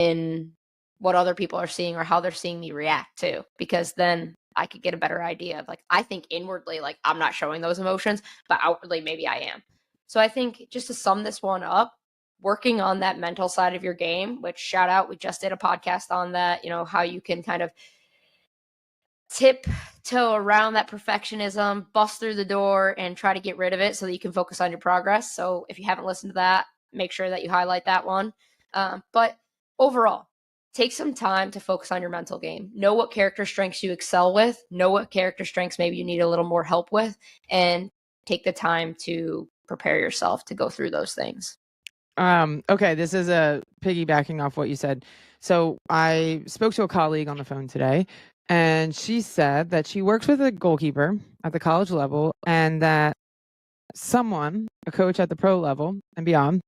in what other people are seeing or how they're seeing me react too, because then I could get a better idea of like, I think inwardly, like I'm not showing those emotions, but outwardly maybe I am. So I think just to sum this one up, working on that mental side of your game, which shout out, we just did a podcast on that, how you can kind of tiptoe around that perfectionism, bust through the door and try to get rid of it so that you can focus on your progress. So if you haven't listened to that, make sure that you highlight that one. But overall, take some time to focus on your mental game. Know what character strengths you excel with. Know what character strengths maybe you need a little more help with. And take the time to prepare yourself to go through those things. Okay, this is a piggybacking off what you said. So I spoke to a colleague on the phone today, and she said that she works with a goalkeeper at the college level, and that someone, a coach at the pro level and beyond,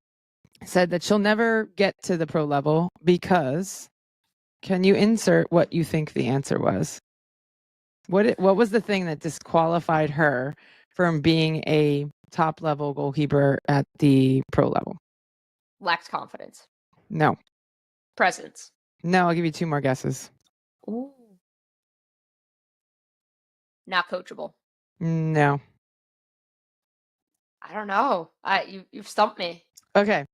said that she'll never get to the pro level because, can you insert what you think the answer was? What was the thing that disqualified her from being a top level goalkeeper at the pro level? Lacked confidence. No. Presence. No, I'll give you 2 more guesses. Ooh. Not coachable. No. I don't know. You've stumped me. Okay.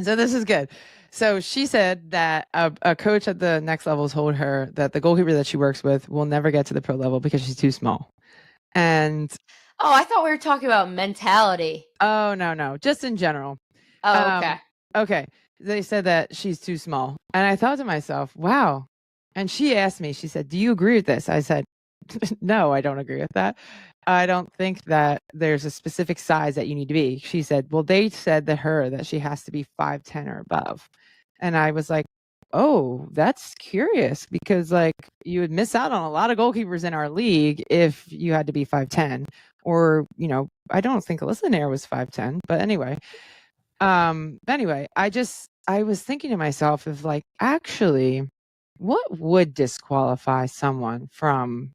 So this is good. So she said that a coach at the next level told her that the goalkeeper that she works with will never get to the pro level because she's too small. And I thought we were talking about mentality. Oh, no. Just in general. Oh, okay. Okay. They said that she's too small. And I thought to myself, wow. And she asked me, she said, do you agree with this? I said, no, I don't agree with that. I don't think that there's a specific size that you need to be. She said, well, they said to her that she has to be 5'10" or above. And I was like, oh, that's curious, because like you would miss out on a lot of goalkeepers in our league if you had to be 5'10", or, I don't think Alyssa Nair was 5'10", but anyway. I was thinking to myself of like, actually, what would disqualify someone from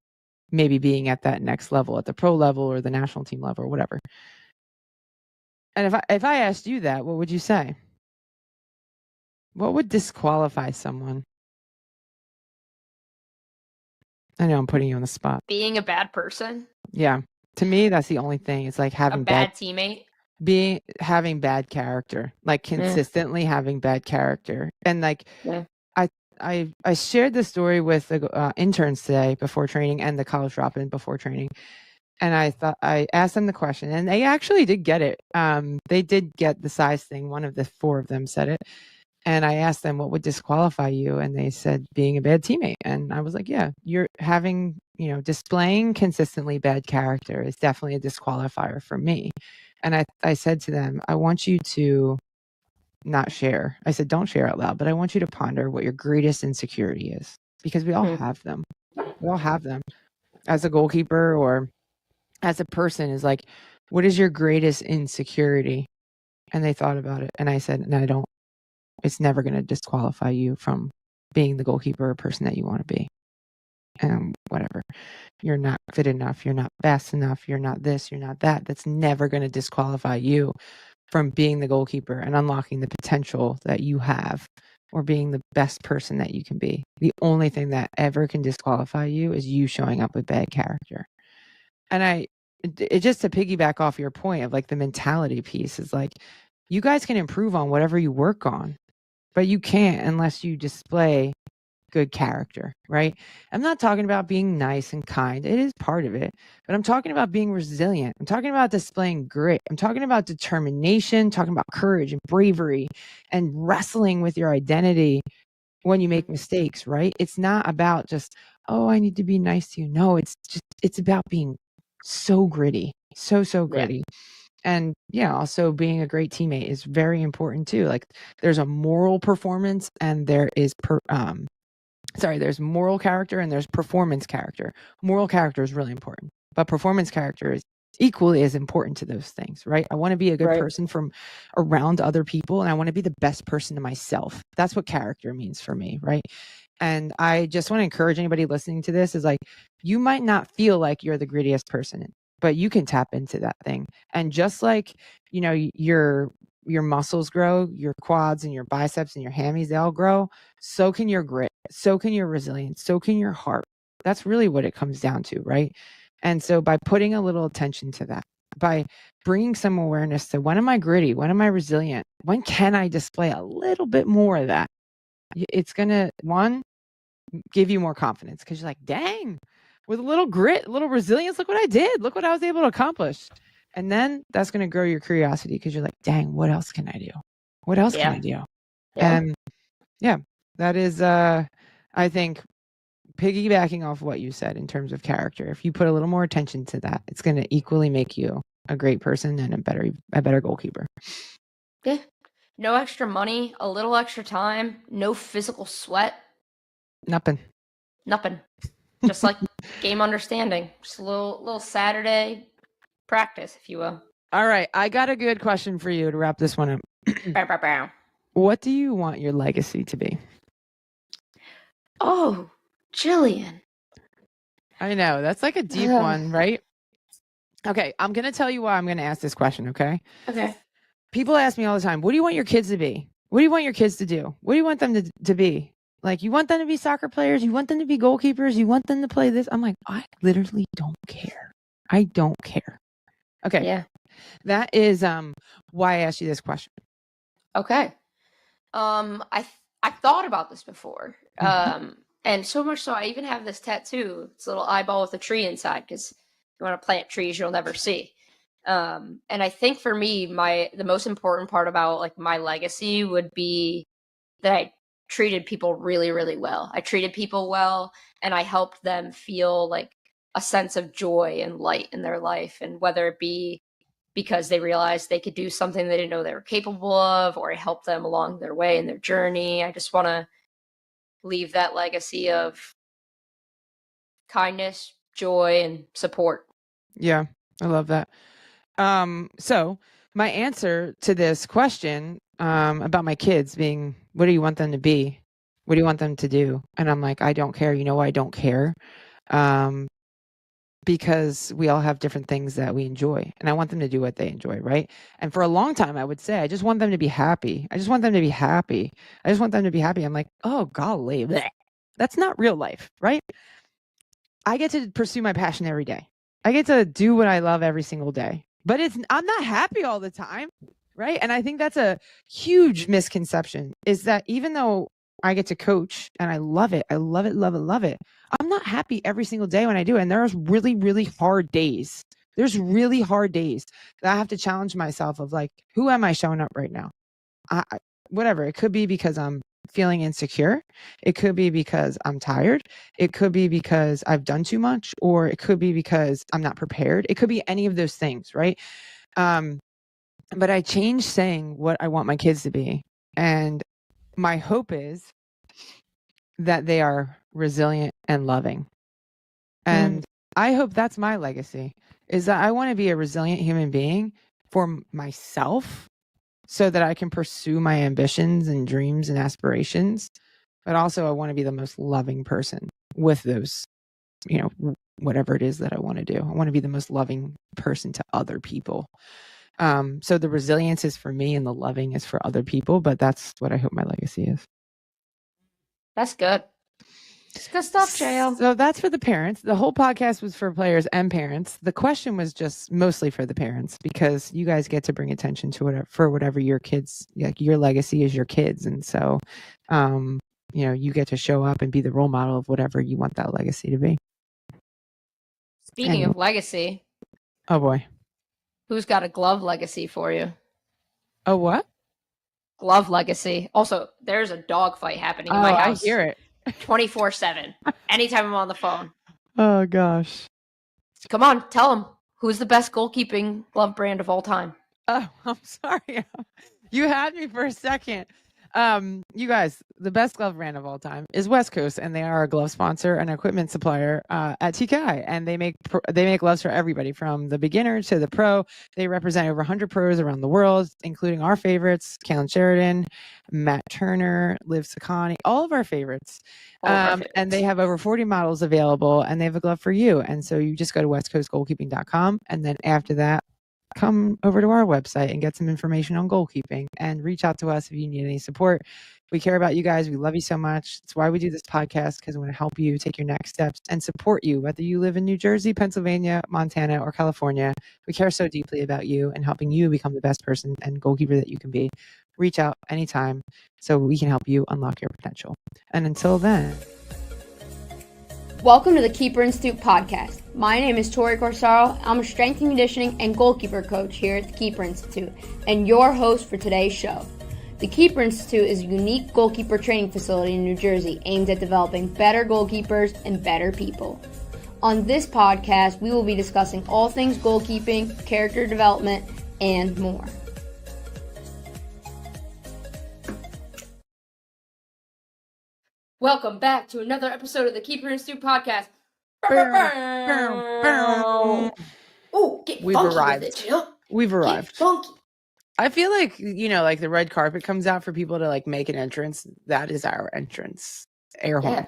maybe being at that next level, at the pro level or the national team level or whatever? And if I asked you that, what would you say? What would disqualify someone? I know I'm putting you on the spot. Being a bad person? Yeah. To me, that's the only thing. It's like having a bad teammate. Having bad character, like consistently having bad character. And like, I shared this story with the interns today before training and the college drop-in before training. And I asked them the question, and they actually did get it. They did get the size thing. One of the 4 of them said it. And I asked them, what would disqualify you? And they said, being a bad teammate. And I was like, yeah, you're having, displaying consistently bad character is definitely a disqualifier for me. And I said to them, I want you to not share. I said, don't share out loud, but I want you to ponder what your greatest insecurity is, because we all have them. We all have them. As a goalkeeper or as a person, is like, what is your greatest insecurity? And they thought about it. And I said, no, it's never going to disqualify you from being the goalkeeper or person that you want to be. And whatever, you're not fit enough, you're not fast enough, you're not this, you're not that. That's never going to disqualify you from being the goalkeeper and unlocking the potential that you have, or being the best person that you can be. The only thing that ever can disqualify you is you showing up with bad character. And it just to piggyback off your point of like the mentality piece, is like, you guys can improve on whatever you work on, but you can't unless you display good character, right? I'm not talking about being nice and kind. It is part of it, but I'm talking about being resilient. I'm talking about displaying grit. I'm talking about determination, talking about courage and bravery and wrestling with your identity when you make mistakes, right? It's not about just, oh, I need to be nice to you. No, it's about being so gritty, so gritty. Yeah. And also being a great teammate is very important too. Like, there's a moral performance and there is there's moral character and there's performance character. Moral character is really important, but performance character is equally as important to those things, right? I want to be a good person from around other people, and I want to be the best person to myself. That's what character means for me, right? And I just want to encourage anybody listening to this, is like, you might not feel like you're the grittiest person, but you can tap into that thing. And just like, your your muscles grow, your quads and your biceps and your hammies, they all grow. So can your grit, so can your resilience, so can your heart. That's really what it comes down to, right? And so by putting a little attention to that, by bringing some awareness to when am I gritty? When am I resilient? When can I display a little bit more of that? It's going to, one, give you more confidence because you're like, dang, with a little grit, a little resilience, look what I did. Look what I was able to accomplish. And then that's going to grow your curiosity because you're like, dang, what else can I do? What else can I do? Yeah. And yeah, that is, I think, piggybacking off what you said in terms of character. If you put a little more attention to that, it's going to equally make you a great person and a better goalkeeper. Yeah. No extra money, a little extra time, no physical sweat. Nothing. Just like game understanding. Just a little Saturday practice, if you will. All right. I got a good question for you to wrap this one up. What do you want your legacy to be? Oh, Jillian. I know. That's like a deep one, right? Okay. I'm going to tell you why I'm going to ask this question, okay? Okay. People ask me all the time, what do you want your kids to be? What do you want your kids to do? What do you want them to be? Like, you want them to be soccer players? You want them to be goalkeepers? You want them to play this? I'm like, I literally don't care. I don't care. Okay. Yeah. That is why I asked you this question. Okay. I thought about this before. And so much so I even have this tattoo. It's a little eyeball with a tree inside because you want to plant trees you'll never see. And I think for me, the most important part about like my legacy would be that I treated people really, really well. I treated people well, and I helped them feel like a sense of joy and light in their life. And whether it be because they realized they could do something they didn't know they were capable of, or I helped them along their way in their journey. I just want to leave that legacy of kindness, joy, and support. Yeah, I love that. So my answer to this question about my kids being, what do you want them to be? What do you want them to do? And I'm like, I don't care. You know why I don't care? Because we all have different things that we enjoy, and I want them to do what they enjoy, right? And for a long time, I would say, I just want them to be happy. I just want them to be happy. I just want them to be happy. I'm like, oh, golly, bleh. That's not real life, right? I get to pursue my passion every day. I get to do what I love every single day, but I'm not happy all the time, right? And I think that's a huge misconception, is that even though I get to coach and I love it, love it, I'm not happy every single day when I do it. And there's really, really hard days. There's really hard days that I have to challenge myself of like, who am I showing up right now? Whatever. It could be because I'm feeling insecure. It could be because I'm tired. It could be because I've done too much, or it could be because I'm not prepared. It could be any of those things, right? But I changed saying what I want my kids to be. And my hope is that they are resilient and loving. And I hope that's my legacy, is that I want to be a resilient human being for myself so that I can pursue my ambitions and dreams and aspirations. But also I want to be the most loving person with those, whatever it is that I want to do. I want to be the most loving person to other people. So the resilience is for me and the loving is for other people, but that's what I hope my legacy is. That's good. It's good stuff, JL. So that's for the parents. The whole podcast was for players and parents. The question was just mostly for the parents, because you guys get to bring attention to whatever your kids, like your legacy is your kids. And so, you get to show up and be the role model of whatever you want that legacy to be. Speaking of legacy. Oh boy. Who's got a glove legacy for you? Oh, what? Glove legacy. Also, there's a dog fight happening in my house. I hear it. 24/7. Anytime I'm on the phone. Oh gosh. Come on, tell them who's the best goalkeeping glove brand of all time. Oh, I'm sorry. You had me for a second. You guys, the best glove brand of all time is West Coast, and they are a glove sponsor and equipment supplier at TKI, and they make gloves for everybody from the beginner to the pro. They represent over 100 pros around the world, including our favorites: Kalen Sheridan, Matt Turner, Liv Saccani, all of our favorites. And they have over 40 models available, and they have a glove for you. And so you just go to westcoastgoalkeeping.com, and then after that, come over to our website and get some information on goalkeeping and reach out to us if you need any support. We care about you guys. We love you so much. It's why we do this podcast, because we want to help you take your next steps and support you, whether you live in New Jersey, Pennsylvania, Montana, or California. We care so deeply about you and helping you become the best person and goalkeeper that you can be. Reach out anytime so we can help you unlock your potential. And until then. Welcome to the Keeper Institute podcast. My name is Tori Corsaro. I'm a strength and conditioning and goalkeeper coach here at the Keeper Institute and your host for today's show. The Keeper Institute is a unique goalkeeper training facility in New Jersey aimed at developing better goalkeepers and better people. On this podcast, we will be discussing all things goalkeeping, character development, and more. Welcome back to another episode of the Keeper Institute podcast. Oh, get We've funky arrived. with it, you know? We've arrived. Get funky. I feel like, like the red carpet comes out for people to make an entrance. That is our entrance. Air horn. Yeah.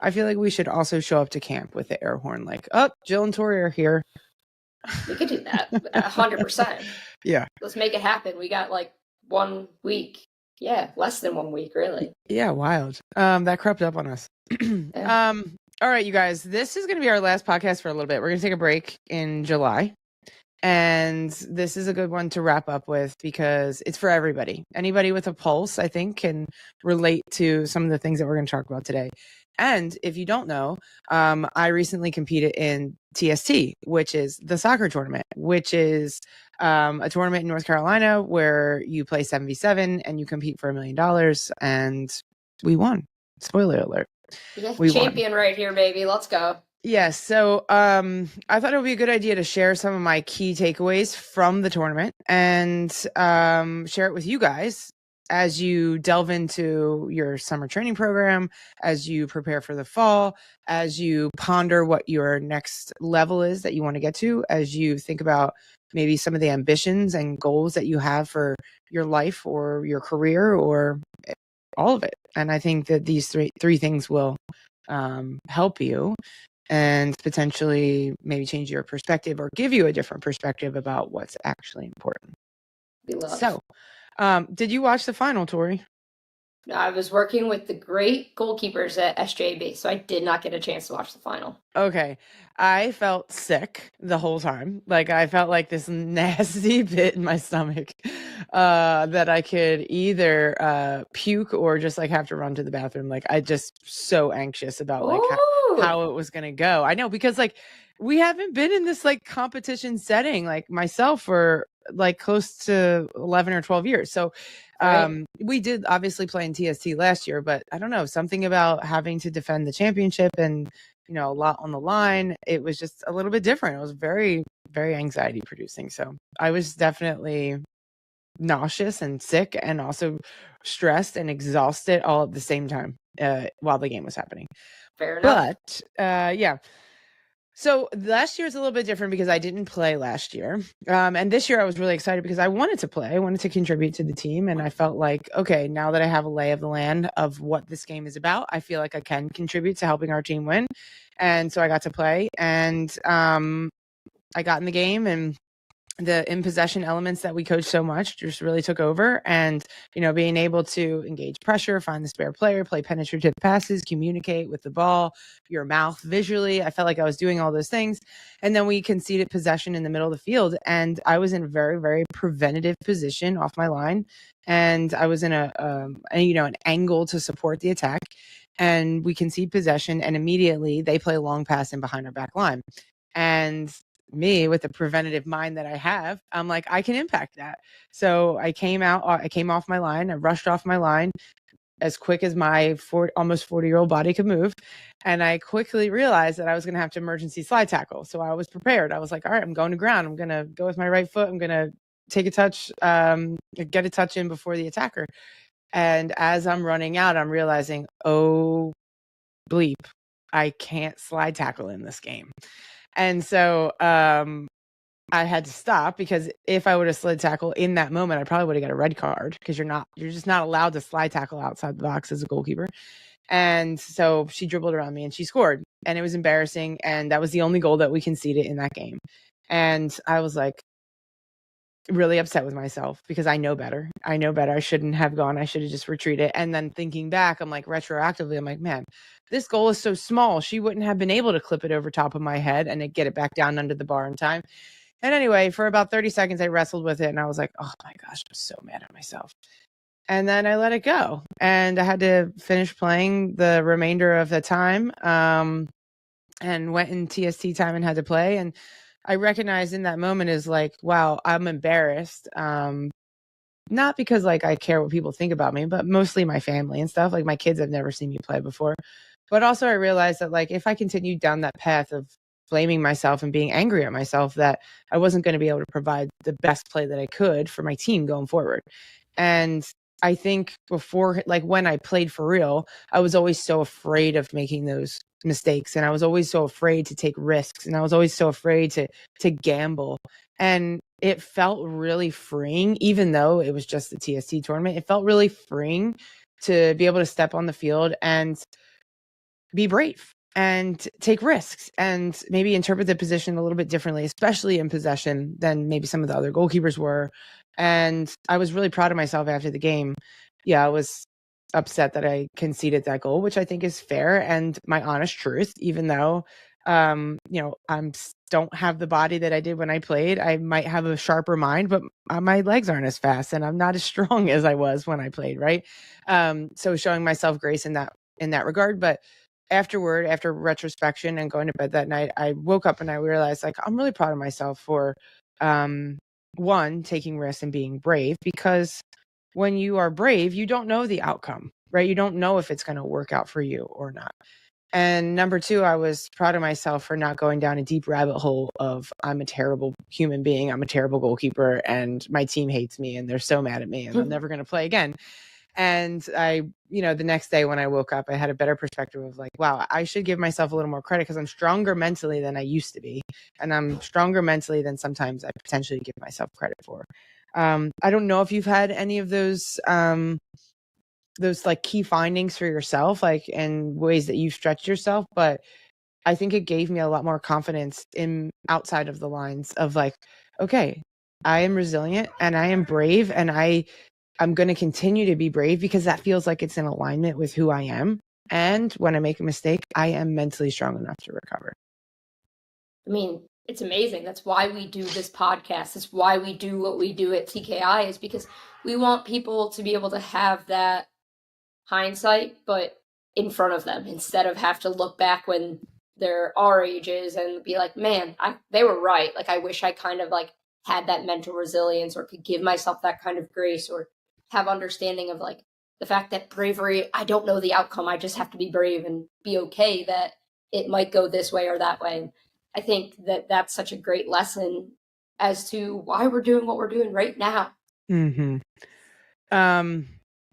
I feel like we should also show up to camp with the air horn. Jill and Tori are here. We could do that 100%. Yeah. Let's make it happen. We got 1 week. Yeah, less than 1 week, really. Yeah, wild. That crept up on us. Yeah. All right, you guys. This is going to be our last podcast for a little bit. We're going to take a break in July. And this is a good one to wrap up with because it's for everybody. Anybody with a pulse, I think, can relate to some of the things that we're going to talk about today. And if you don't know, I recently competed in TST, which is the soccer tournament, which is a tournament in North Carolina where you play 7v7 and you compete for $1 million. And we won. Spoiler alert. Yeah, we champion won. Right here, baby. Let's go. Yes. So I thought it would be a good idea to share some of my key takeaways from the tournament and share it with you guys as you delve into your summer training program, as you prepare for the fall, as you ponder what your next level is that you want to get to, as you think about maybe some of the ambitions and goals that you have for your life or your career or all of it. And I think that these three things will help you and potentially maybe change your perspective or give you a different perspective about what's actually important. So, did you watch the final, Tori? No, I was working with the great goalkeepers at SJB, so I did not get a chance to watch the final. Okay. I felt sick the whole time. I felt like this nasty pit in my stomach that I could either puke or just have to run to the bathroom. I just so anxious about how it was going to go. I know because we haven't been in this competition setting myself for close to 11 or 12 years. So we did obviously play in TST last year, but I don't know, something about having to defend the championship and a lot on the line. It was just a little bit different. It was very, very anxiety producing. So I was definitely nauseous and sick and also stressed and exhausted all at the same time while the game was happening. Fair enough. But yeah. So last year is a little bit different because I didn't play last year. And this year I was really excited because I wanted to play. I wanted to contribute to the team. And I felt okay, now that I have a lay of the land of what this game is about, I feel like I can contribute to helping our team win. And so I got to play and I got in the game and the in possession elements that we coach so much just really took over. And, being able to engage pressure, find the spare player, play penetrative passes, communicate with the ball, your mouth visually. I felt like I was doing all those things. And then we conceded possession in the middle of the field. And I was in a very, very preventative position off my line. And I was in an angle to support the attack. And we concede possession. And immediately they play a long pass in behind our back line. And me with the preventative mind that I have, I'm I can impact that. So I came off my line. I rushed off my line as quick as my almost 40-year-old body could move. And I quickly realized that I was going to have to emergency slide tackle. So I was prepared. I was all right, I'm going to ground. I'm going to go with my right foot. I'm going to take a touch, get a touch in before the attacker. And as I'm running out, I'm realizing, oh, bleep, I can't slide tackle in this game. And so I had to stop because if I would have slid tackle in that moment, I probably would have got a red card because you're just not allowed to slide tackle outside the box as a goalkeeper. And so she dribbled around me and she scored and it was embarrassing. And that was the only goal that we conceded in that game. And I was like, really upset with myself because I know better. I shouldn't have gone. I should have just retreated. And then thinking back, I'm like, retroactively, I'm like, man, this goal is so small. She wouldn't have been able to clip it over top of my head and then get it back down under the bar in time. And anyway, for about 30 seconds, I wrestled with it and I was like, oh my gosh, I'm so mad at myself. And then I let it go. And I had to finish playing the remainder of the time, and went in TST time and had to play. And I recognized in that moment is like, wow, I'm embarrassed. Not because like I care what people think about me, but mostly my family and stuff. Like my kids have never seen me play before. But also I realized that like if I continued down that path of blaming myself and being angry at myself, that I wasn't going to be able to provide the best play that I could for my team going forward. And I think before, like when I played for real, I was always so afraid of making those mistakes. And I was always so afraid to take risks. And I was always so afraid to gamble. And it felt really freeing, even though it was just the TST tournament. It felt really freeing to be able to step on the field and be brave and take risks and maybe interpret the position a little bit differently, especially in possession than maybe some of the other goalkeepers were. And I was really proud of myself after the game. Yeah, I was upset that I conceded that goal, which I think is fair and my honest truth, even though, don't have the body that I did when I played. I might have a sharper mind, but my legs aren't as fast and I'm not as strong as I was when I played. Right. So showing myself grace in that regard. But after retrospection and going to bed that night, I woke up and I realized like, I'm really proud of myself for, one, taking risks and being brave, because when you are brave, you don't know the outcome, right? You don't know if it's going to work out for you or not. And number two, I was proud of myself for not going down a deep rabbit hole of I'm a terrible human being, I'm a terrible goalkeeper, and my team hates me and they're so mad at me and I'm never going to play again. And I, the next day when I woke up, I had a better perspective of like, wow, I should give myself a little more credit because I'm stronger mentally than I used to be. And I'm stronger mentally than sometimes I potentially give myself credit for. I don't know if you've had any of those like key findings for yourself, like in ways that you've stretched yourself, but I think it gave me a lot more confidence in outside of the lines of like, okay, I am resilient and I am brave and I'm going to continue to be brave because that feels like it's in alignment with who I am. And when I make a mistake, I am mentally strong enough to recover. I mean, it's amazing. That's why we do this podcast. That's why we do what we do at TKI, is because we want people to be able to have that hindsight, but in front of them, instead of have to look back when they're our ages and be like, man, they were right. Like, I wish I kind of like had that mental resilience or could give myself that kind of grace or have understanding of like the fact that bravery, I don't know the outcome. I just have to be brave and be okay that it might go this way or that way. I think that that's such a great lesson as to why we're doing what we're doing right now. Mm-hmm.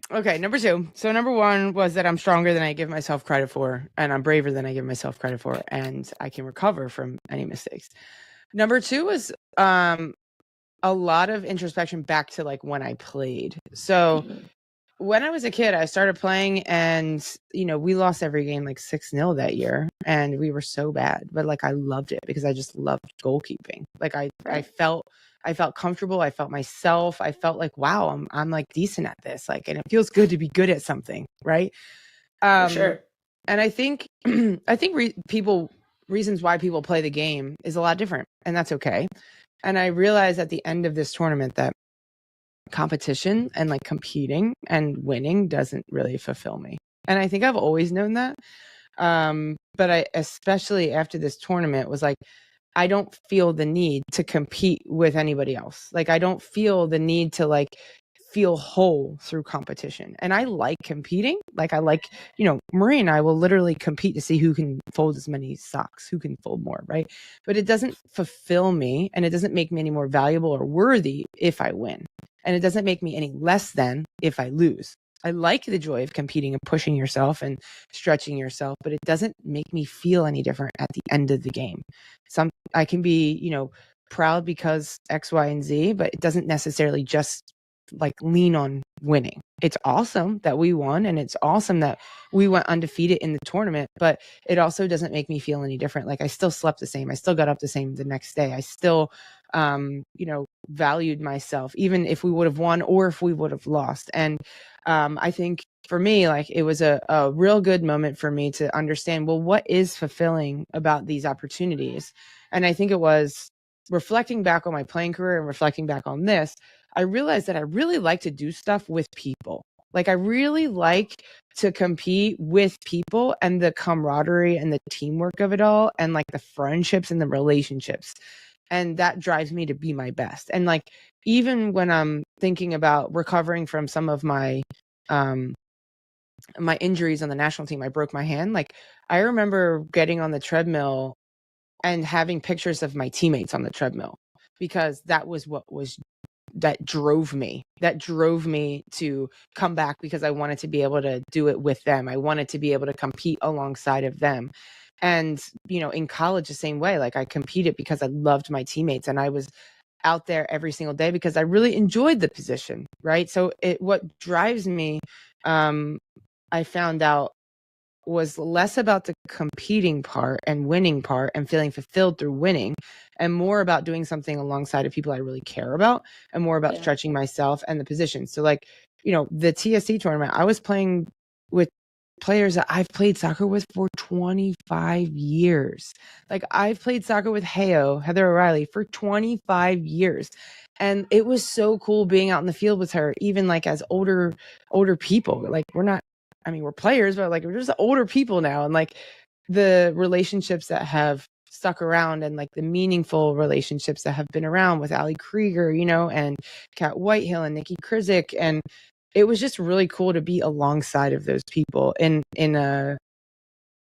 Okay, number two. So number one was that I'm stronger than I give myself credit for, and I'm braver than I give myself credit for, and I can recover from any mistakes. Number two was a lot of introspection back to like when I played. So when I was a kid, I started playing and, we lost every game like 6-0 that year and we were so bad, but like I loved it because I just loved goalkeeping. Like I felt comfortable. I felt myself. I felt like, wow, I'm like decent at this. Like, and it feels good to be good at something. Right. For sure. And I think, reasons why people play the game is a lot different, and that's okay. And I realized at the end of this tournament that competition and like competing and winning doesn't really fulfill me. And I think I've always known that. But I, especially after this tournament, was like, I don't feel the need to compete with anybody else. Like, I don't feel the need to like feel whole through competition. And I like competing. Like I like, Marie and I will literally compete to see who can fold as many socks, who can fold more, right? But it doesn't fulfill me and it doesn't make me any more valuable or worthy if I win. And it doesn't make me any less than if I lose. I like the joy of competing and pushing yourself and stretching yourself, but it doesn't make me feel any different at the end of the game. I can be, proud because X, Y, and Z, but it doesn't necessarily just like lean on winning. It's awesome that we won and it's awesome that we went undefeated in the tournament, but it also doesn't make me feel any different. Like I still slept the same. I still got up the same the next day. I still valued myself, even if we would have won or if we would have lost. And I think for me, like, it was a real good moment for me to understand, well, what is fulfilling about these opportunities? And I think it was reflecting back on my playing career and reflecting back on this, I realized that I really like to do stuff with people. Like, I really like to compete with people and the camaraderie and the teamwork of it all, and like the friendships and the relationships. And that drives me to be my best. And like, even when I'm thinking about recovering from some of my my injuries on the national team, I broke my hand. Like, I remember getting on the treadmill and having pictures of my teammates on the treadmill, because that was what was that drove me to come back, because I wanted to be able to do it with them. I wanted to be able to compete alongside of them. And, in college, the same way, like, I competed because I loved my teammates, and I was out there every single day because I really enjoyed the position. Right. So what drives me, I found out, was less about the competing part and winning part and feeling fulfilled through winning, and more about doing something alongside of people I really care about, and more about stretching myself and the position. So like, the TST tournament, I was playing with players that I've played soccer with for 25 years. Like, I've played soccer with Heather O'Reilly, for 25 years. And it was so cool being out in the field with her, even like as older people. Like, we're players, but like, we're just older people now. And like, the relationships that have stuck around, and like the meaningful relationships that have been around with Ali Krieger, and Kat Whitehill and Nikki Krizik. And it was just really cool to be alongside of those people in an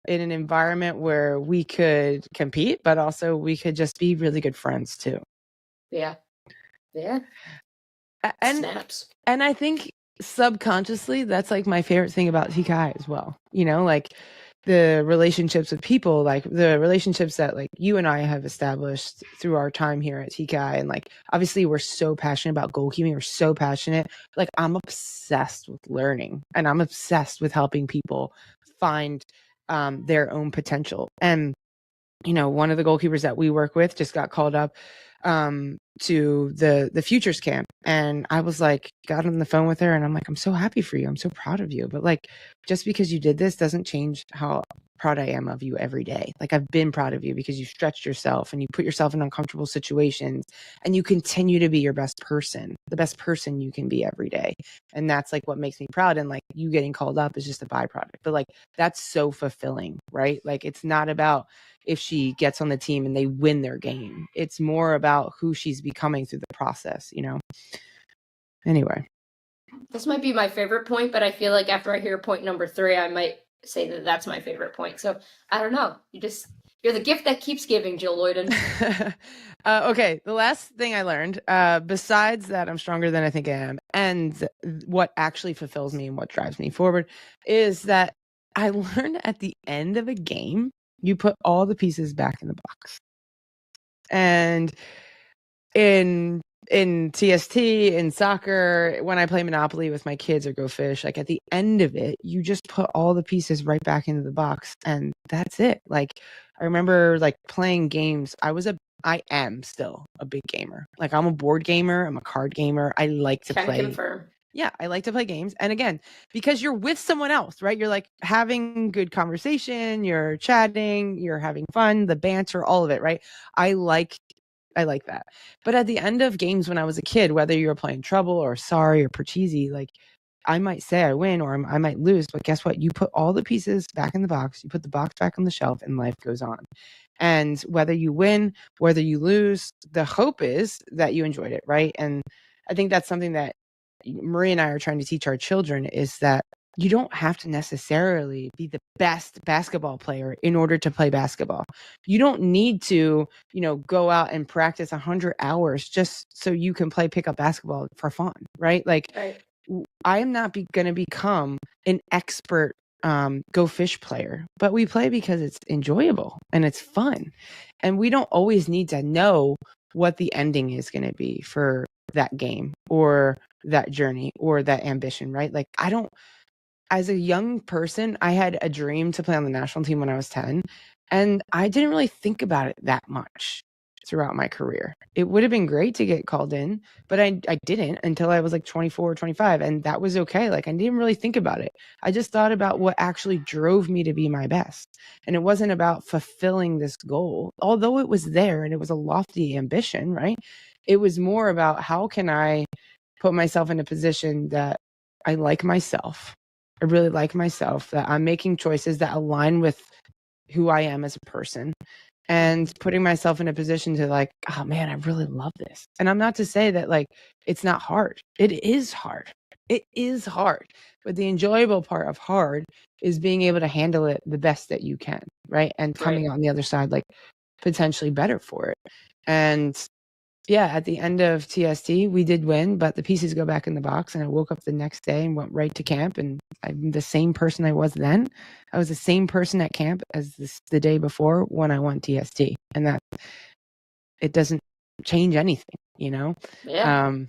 environment where we could compete, but also we could just be really good friends too. Yeah. And snaps. And I think subconsciously, that's like my favorite thing about TKI as well. Like the relationships with people, like the relationships that like you and I have established through our time here at TKI. And like, obviously we're so passionate about goalkeeping. We're so passionate. Like, I'm obsessed with learning, and I'm obsessed with helping people find their own potential. And, one of the goalkeepers that we work with just got called up to the futures camp, and I was like, got on the phone with her, and I'm like, I'm so happy for you, I'm so proud of you, but like, just because you did this doesn't change how proud I am of you every day. Like, I've been proud of you because you stretched yourself and you put yourself in uncomfortable situations, and you continue to be your best person, the best person you can be every day. And that's like what makes me proud. And like, you getting called up is just a byproduct, but like, that's so fulfilling, right? Like, it's not about if she gets on the team and they win their game. It's more about who she's becoming through the process, Anyway. This might be my favorite point, but I feel like after I hear point number 3, I might say that that's my favorite point. So I don't know. You're the gift that keeps giving, Jill Loyden. Okay. The last thing I learned, besides that I'm stronger than I think I am, and what actually fulfills me and what drives me forward, is that I learned at the end of a game, you put all the pieces back in the box. And in TST, in soccer, when I play Monopoly with my kids or go fish, like, at the end of it, you just put all the pieces right back into the box, and that's it. Like, I remember like playing games. I am still a big gamer. Like, I'm a board gamer. I'm a card gamer. I like to play. Confirm. Yeah, I like to play games. And again, because you're with someone else, right? You're like having good conversation, you're chatting, you're having fun, the banter, all of it, right? I like that. But at the end of games when I was a kid, whether you were playing Trouble or Sorry or Parcheesi, like, I might say I win or I might lose, but guess what? You put all the pieces back in the box, you put the box back on the shelf, and life goes on. And whether you win, whether you lose, the hope is that you enjoyed it, right? And I think that's something that Marie and I are trying to teach our children, is that you don't have to necessarily be the best basketball player in order to play basketball. You don't need to, go out and practice 100 hours just so you can play pickup basketball for fun, right? Like, right. I am not going to become an expert go fish player, but we play because it's enjoyable and it's fun. And we don't always need to know what the ending is going to be for that game or that journey or that ambition, right? Like, as a young person, I had a dream to play on the national team when I was 10, and I didn't really think about it that much. throughout my career. It would have been great to get called in, but I didn't until I was like 24 or 25. And that was okay. Like I didn't really think about it. I just thought about what actually drove me to be my best. And it wasn't about fulfilling this goal, although it was there and it was a lofty ambition, right? It was more about how can I put myself in a position that I like myself. I really like myself, that I'm making choices that align with who I am as a person, and putting myself in a position to like, oh man, I really love this. And I'm not to say that like, it's not hard. It is hard. It is hard. But the enjoyable part of hard is being able to handle it the best that you can, right? And coming out on the other side, like potentially better for it. And yeah, at the end of TST, we did win, but the pieces go back in the box. And I woke up the next day and went right to camp. And I'm the same person I was then. I was the same person at camp as the day before when I won TST. And that it doesn't change anything, you know? Yeah.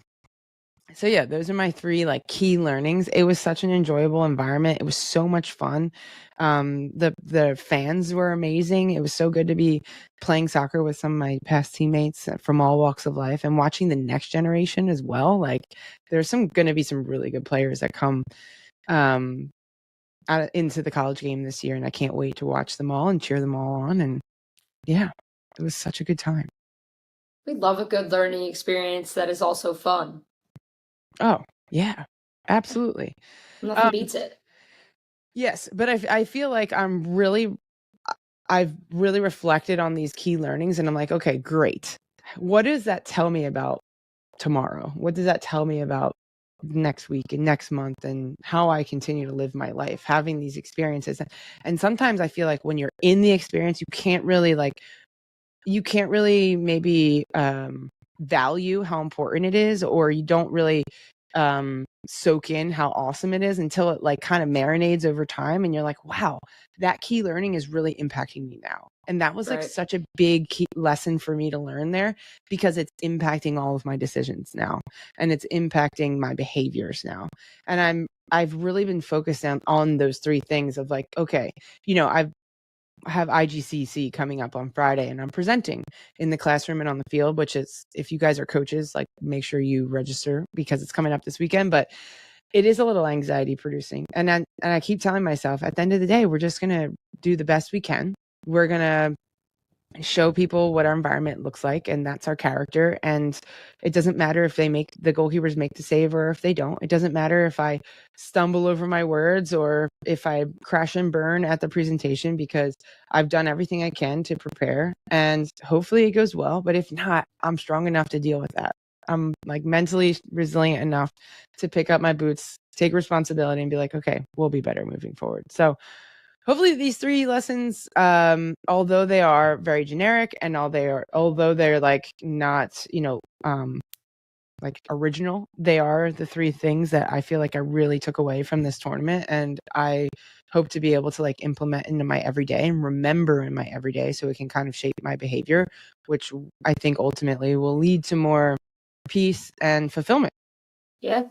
So yeah, those are my 3 like key learnings. It was such an enjoyable environment. It was so much fun. The fans were amazing. It was so good to be playing soccer with some of my past teammates from all walks of life and watching the next generation as well. Like there's going to be some really good players that come into the college game this year, and I can't wait to watch them all and cheer them all on. And yeah, it was such a good time. We love a good learning experience that is also fun. Oh, yeah, absolutely. Nothing beats it. Yes, but I feel like I've really reflected on these key learnings, and I'm like, okay, great. What does that tell me about tomorrow? What does that tell me about next week and next month and how I continue to live my life, having these experiences? And sometimes I feel like when you're in the experience, you can't really maybe value how important it is, or you don't really soak in how awesome it is until it like kind of marinades over time and you're like, wow, that key learning is really impacting me now. And that was like such a big key lesson for me to learn there, because it's impacting all of my decisions now, and it's impacting my behaviors now. And I've really been focused on those 3 things of like, okay, you know, I have IGCC coming up on Friday, and I'm presenting in the classroom and on the field, which is, if you guys are coaches, like make sure you register because it's coming up this weekend. But it is a little anxiety producing. And I keep telling myself, at the end of the day, we're just going to do the best we can. We're going to show people what our environment looks like, and that's our character. And it doesn't matter if the goalkeepers make the save or if they don't. It doesn't matter if I stumble over my words or if I crash and burn at the presentation, because I've done everything I can to prepare, and hopefully it goes well. But if not, I'm strong enough to deal with that. I'm like mentally resilient enough to pick up my boots, take responsibility, and be like, okay, we'll be better moving forward. So hopefully these 3 lessons, although they are very generic, and although they're like not, you know, like original, they are the 3 things that I feel like I really took away from this tournament, and I hope to be able to like implement into my everyday and remember in my everyday, so it can kind of shape my behavior, which I think ultimately will lead to more peace and fulfillment. Yeah.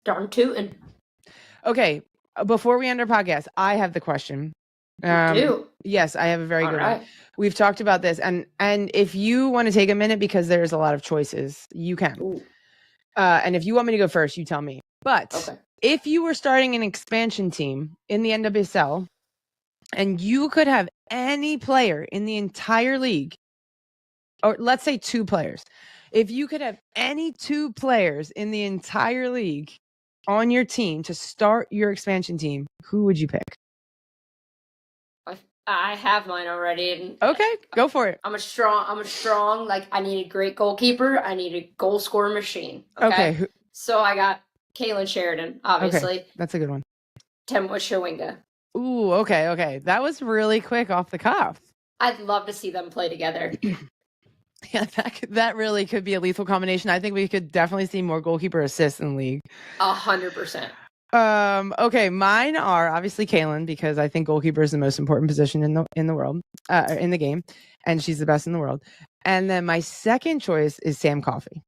Darn tootin'. Okay. Before we end our podcast, I have the question. Yes, I have a very good one. We've talked about this, and if you want to take a minute, because there's a lot of choices, you can. And if you want me to go first, you tell me. But if you were starting an expansion team in the NWSL, and you could have any player in the entire league, or let's say 2 players, if you could have any 2 players in the entire league on your team to start your expansion team, who would you pick? I have mine already. Okay, go for it. I'm a strong, like, I need a great goalkeeper. I need a goal scorer machine. Okay. So I got Kaylin Sheridan, obviously. Okay, that's a good one. Temwa Shawinga. Ooh, okay. That was really quick off the cuff. I'd love to see them play together. Yeah, that really could be a lethal combination. I think we could definitely see more goalkeeper assists in the league. 100%. Okay, mine are obviously Kaylin, because I think goalkeeper is the most important position in the world, in the game, and she's the best in the world. And then my second choice is Sam Coffey,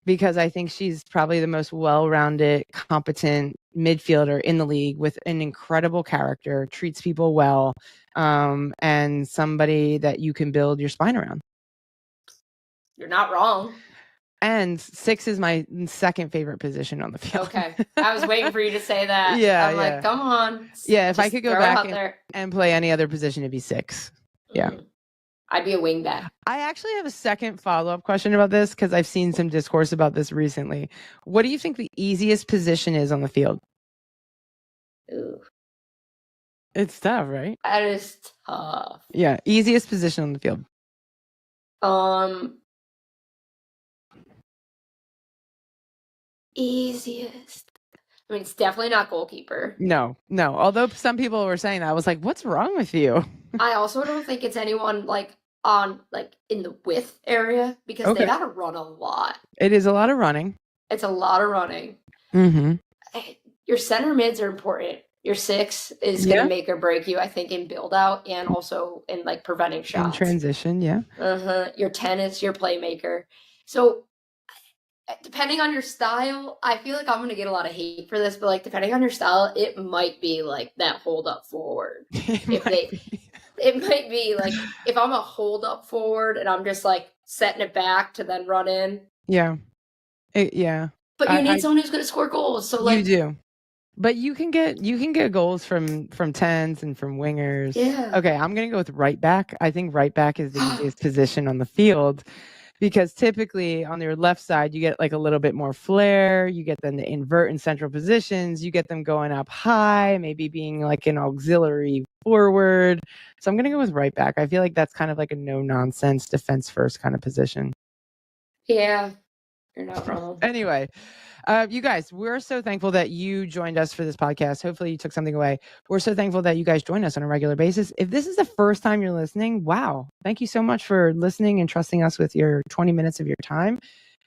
because I think she's probably the most well-rounded, competent midfielder in the league, with an incredible character, treats people well, and somebody that you can build your spine around. You're not wrong. And 6 is my second favorite position on the field. Okay. I was waiting for you to say that. Yeah, I'm like, come on. Yeah, if I could go back and play any other position, it'd be 6. Yeah. I'd be a wingback. I actually have a second follow-up question about this because I've seen some discourse about this recently. What do you think the easiest position is on the field? Ooh. It's tough, right? That is tough. Yeah, easiest position on the field. Easiest. I mean, it's definitely not goalkeeper. No. Although some people were saying that, I was like, what's wrong with you? I also don't think it's anyone in the width area because they got to run a lot. It is a lot of running. It's a lot of running. Mm-hmm. Your center mids are important. Your 6 is going to make or break you, I think, in build out and also in preventing shots. In transition, yeah. Your 10 is your playmaker. So depending on your style, I feel like I'm going to get a lot of hate for this, but depending on your style, it might be that hold up forward. It might be if I'm a hold up forward and I'm just setting it back to then run in. Yeah. But you need someone who's going to score goals. So you do. But you can get goals from 10s and from wingers. Yeah. Okay, I'm going to go with right back. I think right back is the easiest position on the field because typically on your left side, you get a little bit more flair. You get them to invert in central positions. You get them going up high, maybe being an auxiliary forward. So I'm going to go with right back. I feel like that's kind of a no-nonsense defense first kind of position. Yeah, you're not wrong. Anyway. You guys, we're so thankful that you joined us for this podcast. Hopefully you took something away. We're so thankful that you guys join us on a regular basis. If this is the first time you're listening, wow. Thank you so much for listening and trusting us with your 20 minutes of your time.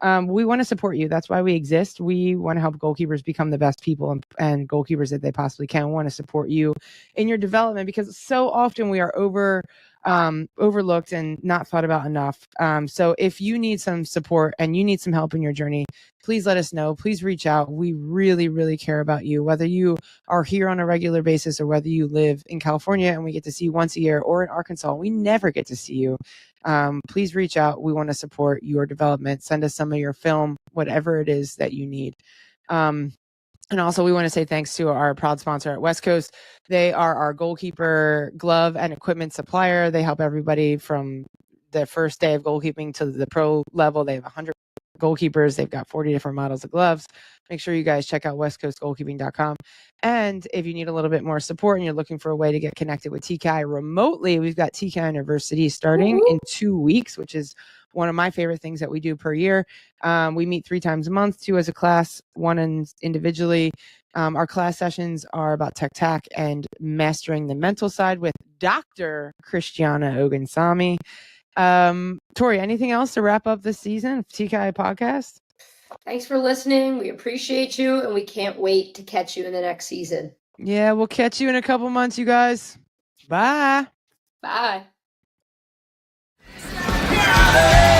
We want to support you. That's why we exist. We want to help goalkeepers become the best people and goalkeepers that they possibly can. We want to support you in your development because so often we are overlooked and not thought about enough. So if you need some support and you need some help in your journey, please let us know. Please reach out. We really, really care about you, whether you are here on a regular basis or whether you live in California and we get to see you once a year, or in Arkansas, we never get to see you. Please reach out. We want to support your development. Send us some of your film, whatever it is that you need. And also, we want to say thanks to our proud sponsor at West Coast. They are our goalkeeper glove and equipment supplier. They help everybody from the first day of goalkeeping to the pro level. They have 100 goalkeepers. They've got 40 different models of gloves. Make sure you guys check out westcoastgoalkeeping.com. And if you need a little bit more support and you're looking for a way to get connected with TKI remotely, we've got TKI University starting in 2 weeks, which is one of my favorite things that we do per year. We meet 3 times a month, 2 as a class, 1 individually. Our class sessions are about tech and mastering the mental side with Dr. Christiana Ogunsami. Tori, anything else to wrap up this season of TKI Podcast? Thanks for listening. We appreciate you, and we can't wait to catch you in the next season. Yeah, we'll catch you in a couple months, you guys. Bye. Bye. Yeah.